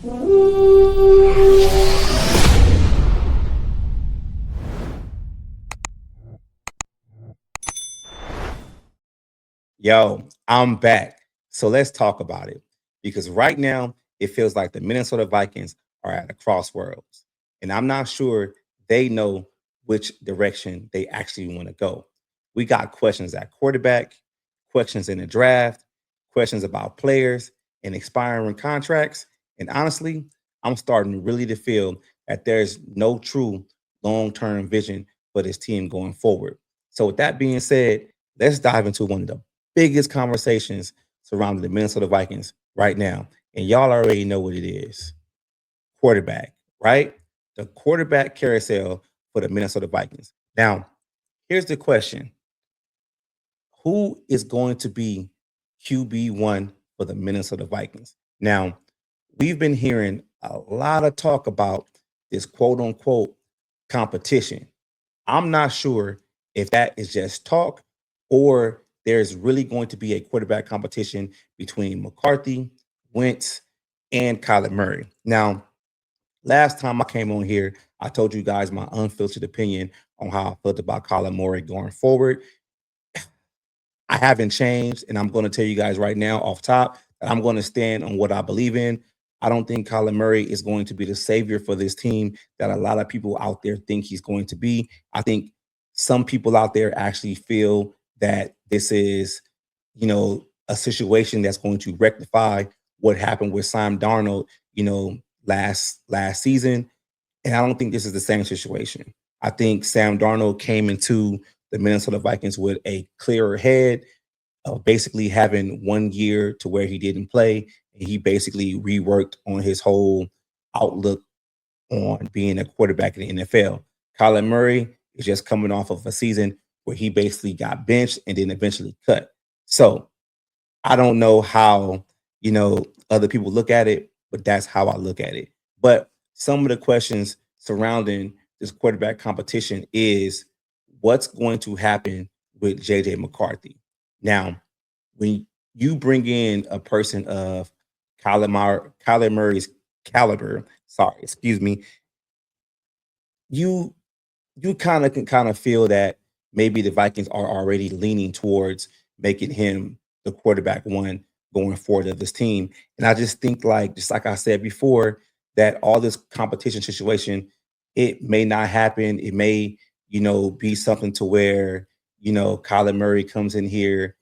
Yo, I'm back. So let's talk about it. Because right now, it feels like the Minnesota Vikings are at a crossroads. And I'm not sure they know which direction they actually want to go. We got questions at quarterback, questions in the draft, questions about players and expiring contracts. And honestly, I'm starting really to feel that there's no true long term vision for this team going forward. So, with that being said, let's dive into one of the biggest conversations surrounding the Minnesota Vikings right now. And y'all already know what it is: quarterback, right? The quarterback carousel for the Minnesota Vikings. Now, here's the question: who is going to be QB1 for the Minnesota Vikings? Now, we've been hearing a lot of talk about this quote unquote competition. I'm not sure if that is just talk or there's really going to be a quarterback competition between McCarthy, Wentz, and Kyler Murray. Now, last time I came on here, I told you guys my unfiltered opinion on how I felt about Kyler Murray going forward. I haven't changed, and I'm going to tell you guys right now off top that I'm going to stand on what I believe in. I don't think Kyler Murray is going to be the savior for this team that a lot of people out there think he's going to be. I think some people out there actually feel that this is, a situation that's going to rectify what happened with Sam Darnold, last season. And I don't think this is the same situation. I think Sam Darnold came into the Minnesota Vikings with a clearer head of basically having 1 year to where he didn't play. And he basically reworked on his whole outlook on being a quarterback in the NFL. Kyler Murray is just coming off of a season where he basically got benched and then eventually cut. So I don't know how, other people look at it, but that's how I look at it. But some of the questions surrounding this quarterback competition is what's going to happen with JJ McCarthy. Now, when you bring in a person of Kyler Murray's caliber, sorry, excuse me, you kind of can kind of feel that maybe the Vikings are already leaning towards making him the quarterback one going forward of this team. And I just think just like I said before, that all this competition situation, it may not happen. It may, be something to where, Kyler Murray comes in here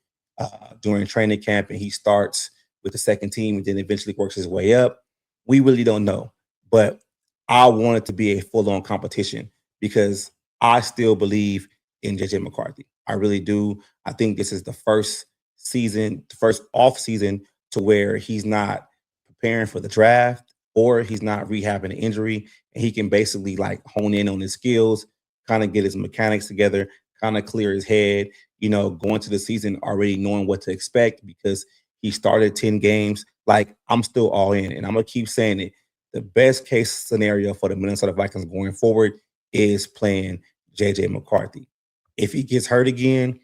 during training camp and he starts with the second team and then eventually works his way up. We really don't know. But I want it to be a full-on competition because I still believe in JJ McCarthy. I really do. I think this is the first season, the first off season to where he's not preparing for the draft or he's not rehabbing an injury and he can basically hone in on his skills, kind of get his mechanics together, kind of clear his head, going to the season already knowing what to expect because he started 10 games. I'm still all in and I'm going to keep saying it. The best case scenario for the Minnesota Vikings going forward is playing JJ McCarthy. If he gets hurt again,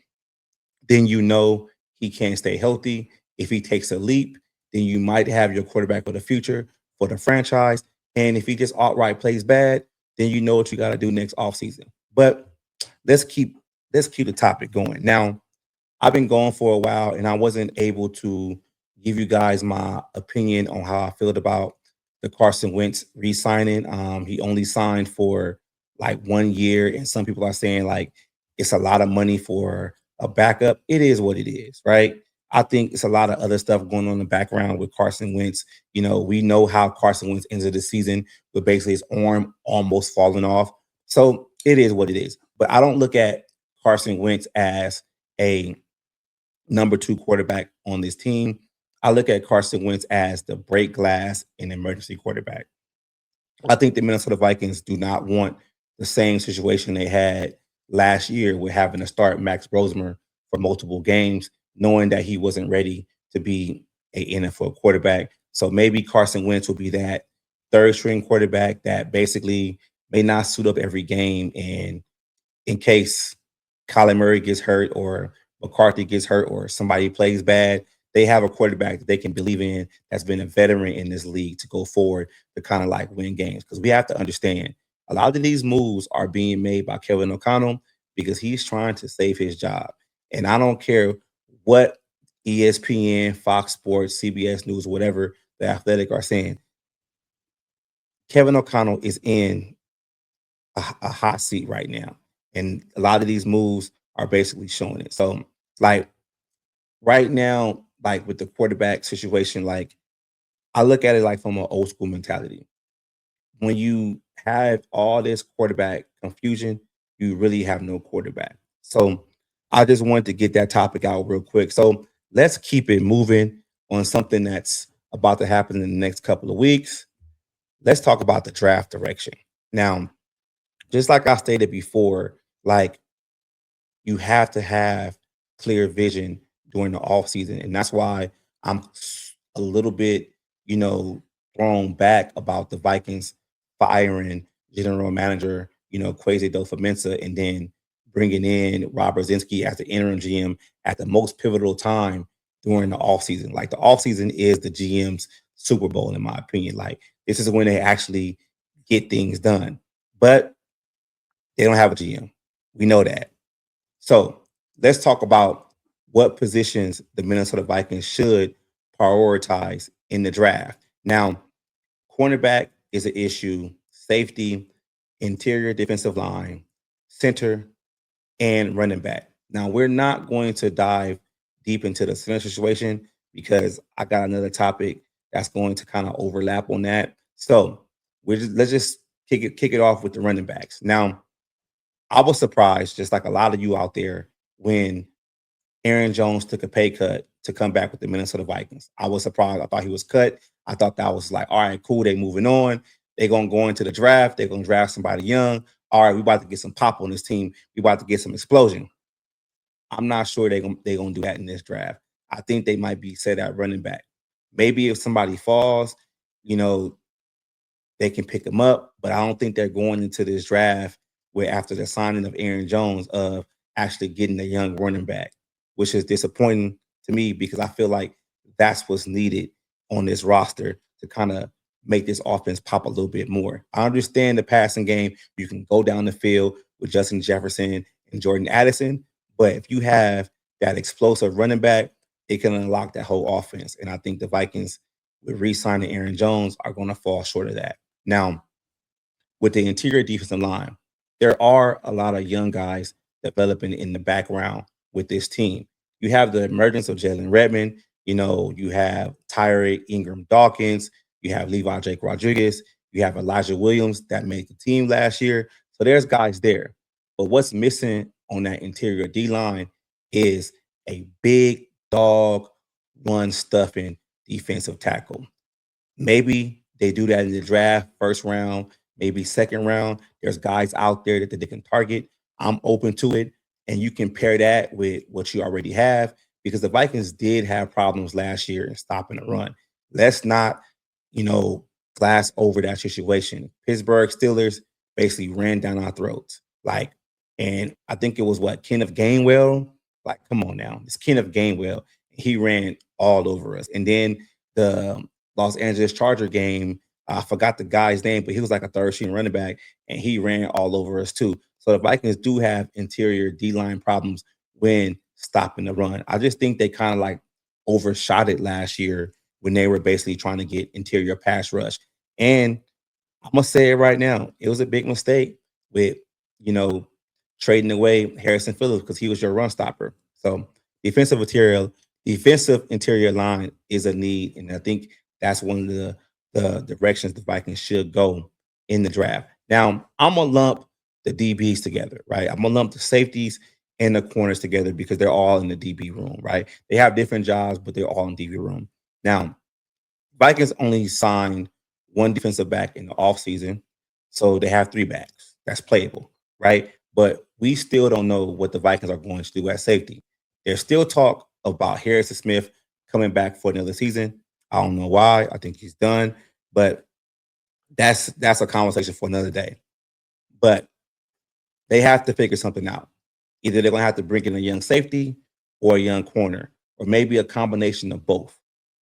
then he can't stay healthy. If he takes a leap, then you might have your quarterback of the future for the franchise. And if he just outright plays bad, then you know what you got to do next offseason. But let's keep the topic going. Now, I've been going for a while and I wasn't able to give you guys my opinion on how I feel about the Carson Wentz re-signing. He only signed for 1 year, and some people are saying it's a lot of money for a backup. It is what it is, right? I think it's a lot of other stuff going on in the background with Carson Wentz. We know how Carson Wentz ended the season with basically his arm almost falling off. So it is what it is. But I don't look at Carson Wentz as a number 2 quarterback on this team. I look at Carson Wentz as the break glass and emergency quarterback. I think the Minnesota Vikings do not want the same situation they had last year with having to start Max Brosmer for multiple games, knowing that he wasn't ready to be an NFL quarterback. So maybe Carson Wentz will be that third string quarterback that basically may not suit up every game. And in case Kyler Murray gets hurt or McCarthy gets hurt or somebody plays bad, they have a quarterback that they can believe in that's been a veteran in this league to go forward to kind of like win games. Because we have to understand a lot of these moves are being made by Kevin O'Connell because he's trying to save his job. And I don't care what ESPN, Fox Sports, CBS News, whatever the Athletic are saying. Kevin O'Connell is in a hot seat right now. And a lot of these moves are basically showing it. So, like right now, like with the quarterback situation, like I look at it like from an old school mentality. When you have all this quarterback confusion, you really have no quarterback. So I just wanted to get that topic out real quick. So let's keep it moving on something that's about to happen in the next couple of weeks. Let's talk about the draft direction. Now, just like I stated before, like you have to have clear vision during the off season, and that's why I'm a little bit, you know, thrown back about the Vikings firing general manager, Quasi Mensa, and then bringing in Rob Brzezinski as the interim GM at the most pivotal time during the off season. Like the off season is the GM's Super Bowl, in my opinion. Like this is when they actually get things done, but they don't have a GM. We know that. So let's talk about what positions the Minnesota Vikings should prioritize in the draft. Now, cornerback is an issue, safety, interior defensive line, center, and running back. Now, we're not going to dive deep into the center situation because I got another topic that's going to kind of overlap on that. So let's just kick it off with the running backs. Now, I was surprised, just like a lot of you out there, when Aaron Jones took a pay cut to come back with the Minnesota Vikings. I was surprised. I thought he was cut. I thought that was like, all right, cool. They moving on. They're gonna go into the draft. They're gonna draft somebody young. All right, we about to get some pop on this team. We about to get some explosion. I'm not sure they're gonna do that in this draft. I think they might be set at running back. Maybe if somebody falls, you know, they can pick him up, but I don't think they're going into this draft where after the signing of Aaron Jones of actually getting a young running back, which is disappointing to me because I feel like that's what's needed on this roster to kind of make this offense pop a little bit more. I understand the passing game. You can go down the field with Justin Jefferson and Jordan Addison, but if you have that explosive running back, it can unlock that whole offense. And I think the Vikings, with re-signing Aaron Jones, are going to fall short of that. Now, with the interior defensive line, there are a lot of young guys developing in the background with this team. You have the emergence of Jalen Redmond. You have Tyree Ingram Dawkins. You have Levi Jake Rodriguez. You have Elijah Williams that made the team last year. So there's guys there. But what's missing on that interior D line is a big dog, one stuffing defensive tackle. Maybe they do that in the draft, first round, maybe second round. There's guys out there that they can target. I'm open to it. And you can pair that with what you already have because the Vikings did have problems last year in stopping the run. Let's not, you know, glass over that situation. Pittsburgh Steelers basically ran down our throats. Like, and I think it was what, Kenneth Gainwell? Like, come on now. It's Kenneth Gainwell. He ran all over us. And then the Los Angeles Charger game, I forgot the guy's name, but he was like a third string running back, and he ran all over us too. So the Vikings do have interior D line problems when stopping the run. I just think they kind of like overshot it last year when they were basically trying to get interior pass rush. And I'm gonna say it right now, it was a big mistake with you know trading away Harrison Phillips because he was your run stopper. So defensive interior line is a need, and I think that's one of the directions the Vikings should go in the draft. Now, I'm gonna lump the DBs together, right? I'm gonna lump the safeties and the corners together because they're all in the DB room, right? They have different jobs, but they're all in DB room. Now, Vikings only signed one defensive back in the offseason, so they have three backs. That's playable, right? But we still don't know what the Vikings are going to do at safety. There's still talk about Harrison Smith coming back for another season. I don't know why. I think he's done, but that's a conversation for another day. But they have to figure something out. Either they're going to have to bring in a young safety or a young corner. or maybe a combination of both.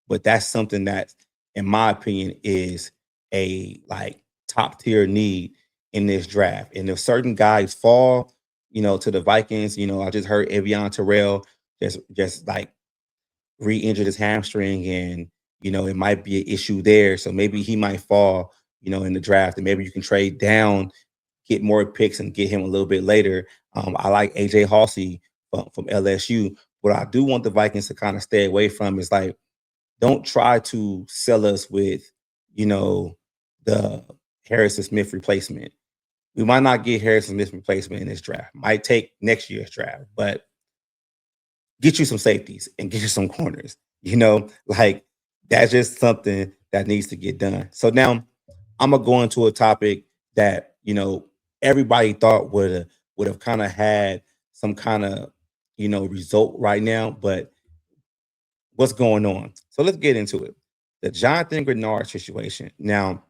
But that's something that, in my opinion, is a like top tier need in this draft. And if certain guys fall, to the Vikings, I just heard Evian Terrell just like re-injured his hamstring, and it might be an issue there. So maybe he might fall, in the draft, and maybe you can trade down, get more picks, and get him a little bit later. I like AJ Halsey from LSU. What I do want the Vikings to kind of stay away from is like, don't try to sell us with, the Harrison Smith replacement. We might not get Harrison Smith replacement in this draft. Might take next year's draft, but get you some safeties and get you some corners. Like that's just something that needs to get done. So now I'm gonna go into a topic that everybody thought would have kind of had some kind of result right now, but what's going on? So let's get into it. The Jonathan Greenard situation. Now,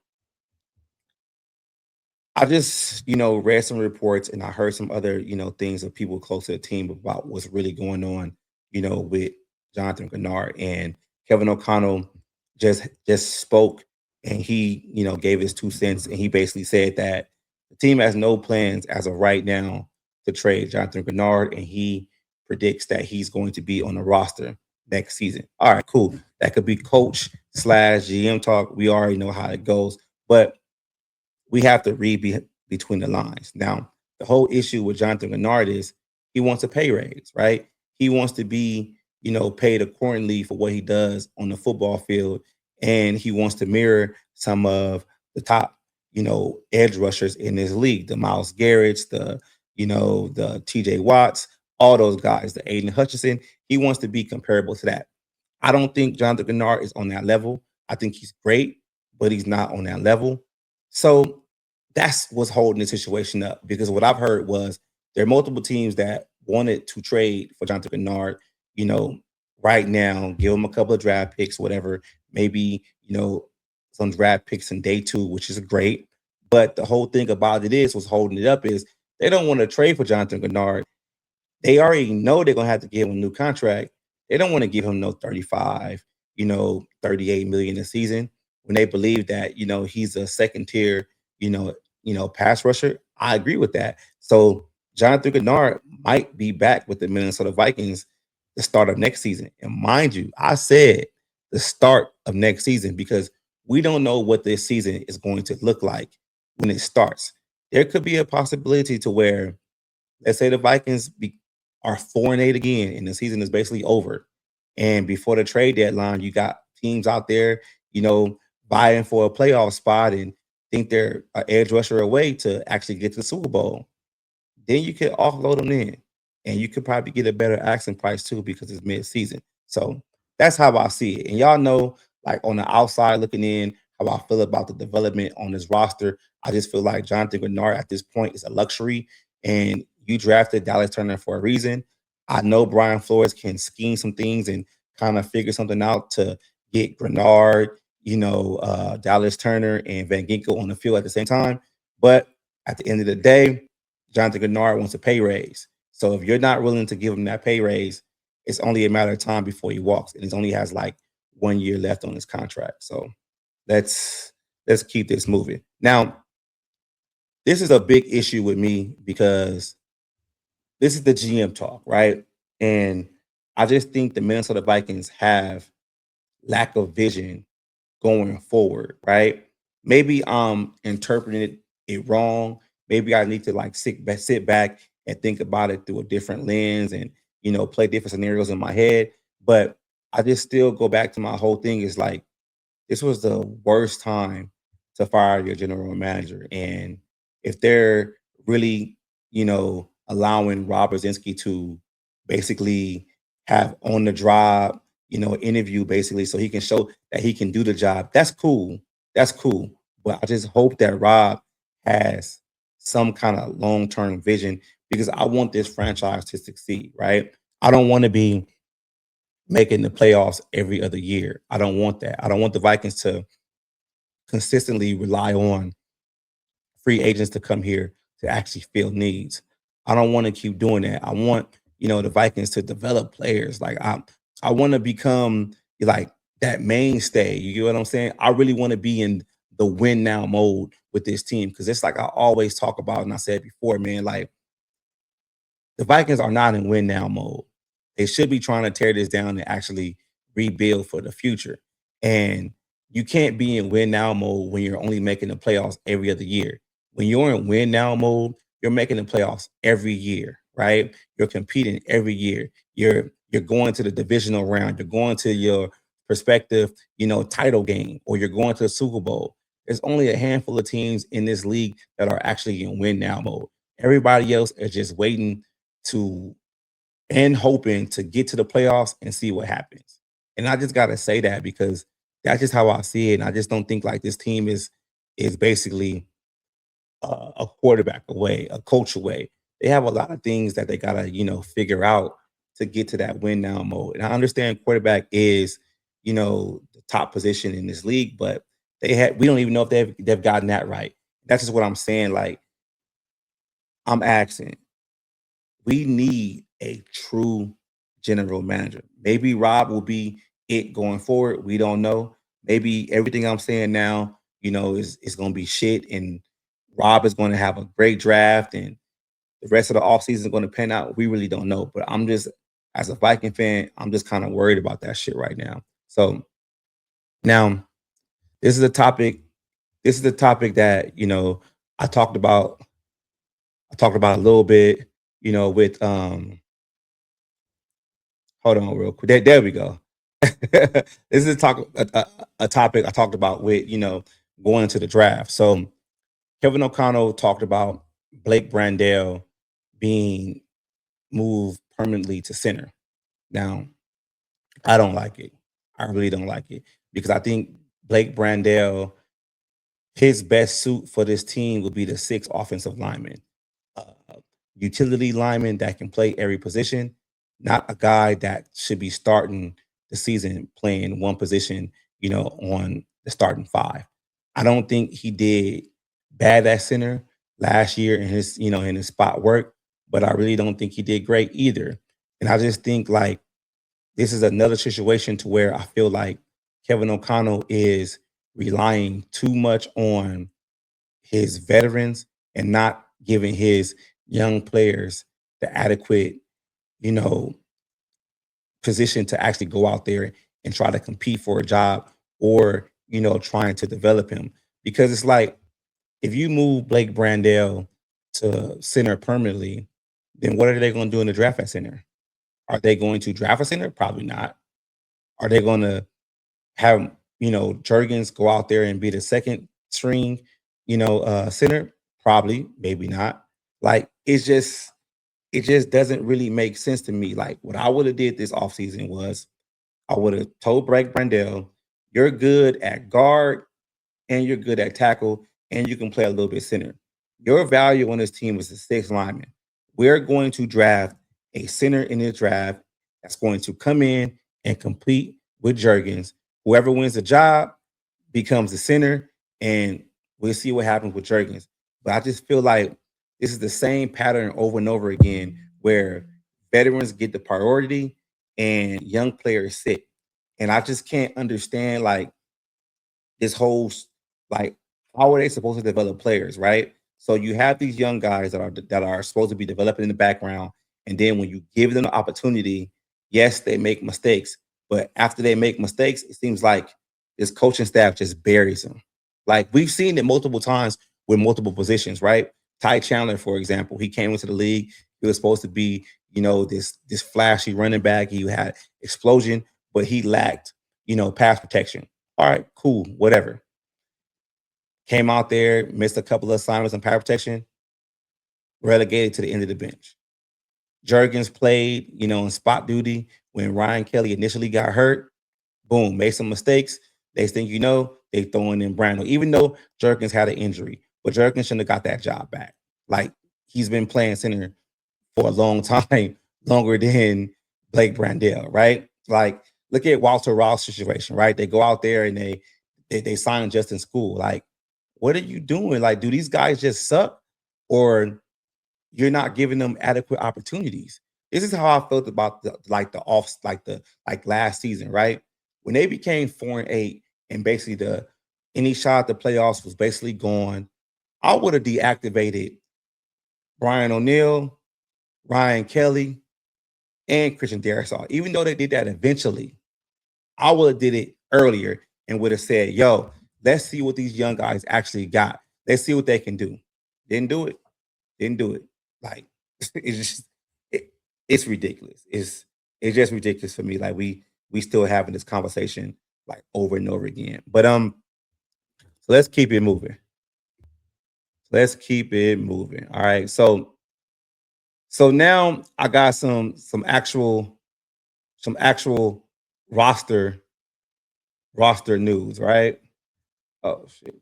I just, read some reports and I heard some other, things of people close to the team about what's really going on, with Jonathan Greenard, and Kevin O'Connell just spoke, and he, gave his 2 cents, and he basically said that the team has no plans as of right now to trade Jonathan Greenard, and he predicts that he's going to be on the roster next season. All right, cool. That could be coach slash GM talk. We already know how it goes, but we have to read between the lines. Now, the whole issue with Jonathan Greenard is he wants a pay raise, right? He wants to be, paid accordingly for what he does on the football field, and he wants to mirror some of the top, edge rushers in this league, the Myles Garrett's, the TJ Watts, all those guys, the Aiden Hutchinson. He wants to be comparable to that. I don't think Jonathan Greenard is on that level. I think he's great, but he's not on that level. So that's what's holding the situation up, because what I've heard was there are multiple teams that wanted to trade for Jonathan Greenard, right now, give him a couple of draft picks, whatever, maybe, some draft picks in day 2, which is great. But the whole thing about it is what's holding it up is they don't want to trade for Jonathan Greenard. They already know they're gonna have to give him a new contract. They don't want to give him no 35, 38 million a season when they believe that, he's a second tier, pass rusher. I agree with that. So Jonathan Greenard might be back with the Minnesota Vikings the start of next season. And mind you, I said the start of next season because we don't know what this season is going to look like when it starts. There could be a possibility to where, let's say the Vikings are 4-8 again, and the season is basically over. And before the trade deadline, you got teams out there, vying for a playoff spot and think they're an edge rusher away to actually get to the Super Bowl. Then you could offload them in, and you could probably get a better asking price too because it's mid-season. So that's how I see it. And y'all know, like on the outside looking in, how I feel about the development on this roster. I just feel like Jonathan Greenard at this point is a luxury, and you drafted Dallas Turner for a reason. I know Brian Flores can scheme some things and kind of figure something out to get Greenard, Dallas Turner and Van Ginkel on the field at the same time. But at the end of the day, Jonathan Greenard wants a pay raise. So if you're not willing to give him that pay raise, it's only a matter of time before he walks, and he only has like 1 year left on his contract. So let's keep this moving. Now, this is a big issue with me because this is the GM talk, right? And I just think the Minnesota Vikings have lack of vision going forward, right? Maybe I'm interpreting it wrong. Maybe I need to like sit back and think about it through a different lens and play different scenarios in my head. But I just still go back to my whole thing is like this was the worst time to fire your general manager. And if they're really, allowing Rob Brzezinski to basically have on the job, interview basically so he can show that he can do the job, that's cool. That's cool. But I just hope that Rob has some kind of long-term vision because I want this franchise to succeed, right? I don't want to be making the playoffs every other year. I don't want that. I don't want the Vikings to consistently rely on free agents to come here to actually fill needs. I don't want to keep doing that. I want, the Vikings to develop players. Like I want to become like that mainstay. You get what I'm saying? I really want to be in the win now mode with this team because it's like I always talk about, and I said before, man, like the Vikings are not in win now mode. They should be trying to tear this down and actually rebuild for the future. And you can't be in win now mode when you're only making the playoffs every other year. When you're in win now mode, you're making the playoffs every year, right? You're competing every year. You're going to the divisional round. You're going to your prospective, title game, or you're going to the Super Bowl. There's only a handful of teams in this league that are actually in win now mode. Everybody else is just waiting to and hoping to get to the playoffs and see what happens. And I just gotta say that because that's just how I see it. And I just don't think like this team is basically a quarterback away, a coach away. They have a lot of things that they gotta figure out to get to that win now mode. And I understand quarterback is the top position in this league, but we don't even know if they've gotten that right. That's just what I'm saying. Like I'm asking we need a true general manager. Maybe Rob will be it going forward. We don't know. Maybe everything I'm saying now, is going to be shit, and Rob is going to have a great draft, and the rest of the offseason is going to pan out. We really don't know. But I'm just, as a Viking fan, I'm just kind of worried about that shit right now. So now, this is a topic. This is the topic that I talked about. I talked about a little bit, with hold on real quick. There we go. This is a topic I talked about with, going into the draft. So Kevin O'Connell talked about Blake Brandell being moved permanently to center. Now, I don't like it. I really don't like it because I think Blake Brandell, his best suit for this team would be the six offensive linemen, uh, utility lineman that can play every position, not a guy that should be starting the season playing one position, on the starting five. I don't think he did bad at center last year in his spot work, but I really don't think he did great either. And I just think like this is another situation to where I feel like Kevin O'Connell is relying too much on his veterans and not giving his young players the adequate, you know, position to actually go out there and try to compete for a job or, trying to develop him. Because it's like if you move Blake Brandell to center permanently, then what are they going to do in the draft at center? Are they going to draft a center? Probably not. Are they going to have, Jurgens go out there and be the second string, center? Probably, maybe not. Like it just doesn't really make sense to me. Like what I would have did this offseason was I would have told Blake Brandell, you're good at guard and you're good at tackle and you can play a little bit center. Your value on this team is the sixth lineman. We're going to draft a center in this draft that's going to come in and compete with Jurgens. Whoever wins the job becomes the center, and we'll see what happens with Jurgens. But I just feel like this is the same pattern over and over again where veterans get the priority and young players sit. And I just can't understand like this whole like how are they supposed to develop players, right? So you have these young guys that are supposed to be developing in the background, and then when you give them the opportunity, yes, they make mistakes, but after they make mistakes, it seems like this coaching staff just buries them. Like we've seen it multiple times with multiple positions, right? Ty Chandler, for example, he came into the league. He was supposed to be, this flashy running back. He had explosion, but he lacked, pass protection. All right, cool, whatever. Came out there, missed a couple of assignments on power protection, relegated to the end of the bench. Jurgens played, in spot duty when Ryan Kelly initially got hurt. Boom, made some mistakes. They think they throwing in Brandon, even though Jurgens had an injury, but Jurgens shouldn't have got that job back. Like he's been playing center for a long time, longer than Blake Brandell, right? Like look at Walter Ross situation, right? They go out there and they sign Justin School. Like what are you doing? Like, do these guys just suck or you're not giving them adequate opportunities? This is how I felt about the last season, right? When they became 4-8 and basically any shot at the playoffs was basically gone, I would have deactivated Brian O'Neill, Ryan Kelly, and Christian Darrisaw. Even though they did that eventually, I would have did it earlier and would have said, yo, let's see what these young guys actually got. Let's see what they can do. Didn't do it. Didn't do it. Like it's just it's ridiculous. It's just ridiculous for me. Like we still having this conversation like over and over again. But so let's keep it moving. Let's keep it moving. All right. So now I got some actual roster news, right? Oh shit.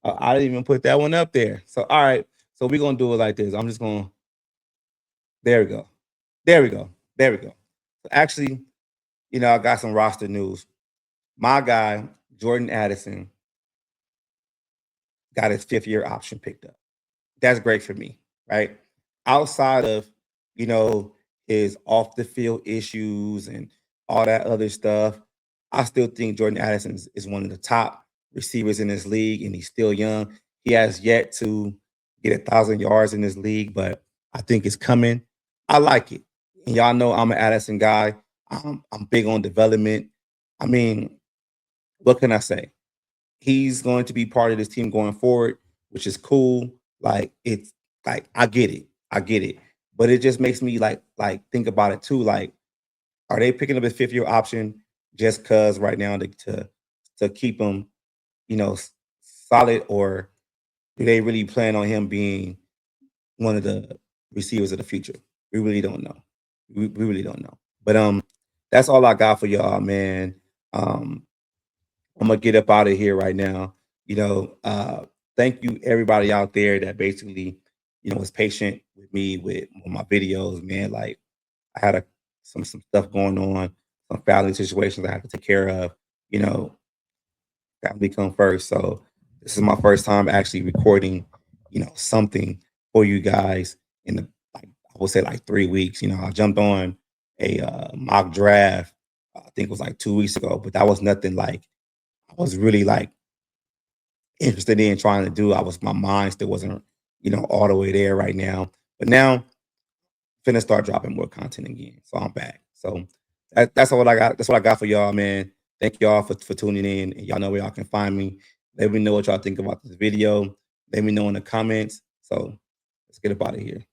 I didn't even put that one up there. So all right. So we're gonna do it like this. I'm just gonna there we go. There we go. There we go. So actually, I got some roster news. My guy, Jordan Addison, got his 5th-year option picked up. That's great for me, right? Outside of, you know, his off the field issues and all that other stuff, I still think Jordan Addison is one of the top receivers in this league, and he's still young. He has yet to get 1,000 yards in this league, but I think it's coming. I like it. And y'all know I'm an Addison guy. I'm big on development. I mean, what can I say? He's going to be part of this team going forward, which is cool. Like it's like I get it. I get it. But it just makes me like think about it too. Like, are they picking up a 5th-year option just because right now to keep him, solid, or do they really plan on him being one of the receivers of the future? We really don't know. We really don't know. But that's all I got for y'all, man. I'm gonna get up out of here right now. Thank you everybody out there that basically, was patient with me with my videos, man. Like I had some stuff going on, some family situations I had to take care of. You know, family come first. So this is my first time actually recording, something for you guys in the like I would say like 3 weeks. I jumped on a mock draft. I think it was like 2 weeks ago, but that was nothing like I was really like interested in trying to do. My mind still wasn't, all the way there right now. But now finna start dropping more content again. So I'm back. So that's all I got. That's what I got for y'all, man. Thank y'all for tuning in. And y'all know where y'all can find me. Let me know what y'all think about this video. Let me know in the comments. So let's get up out of here.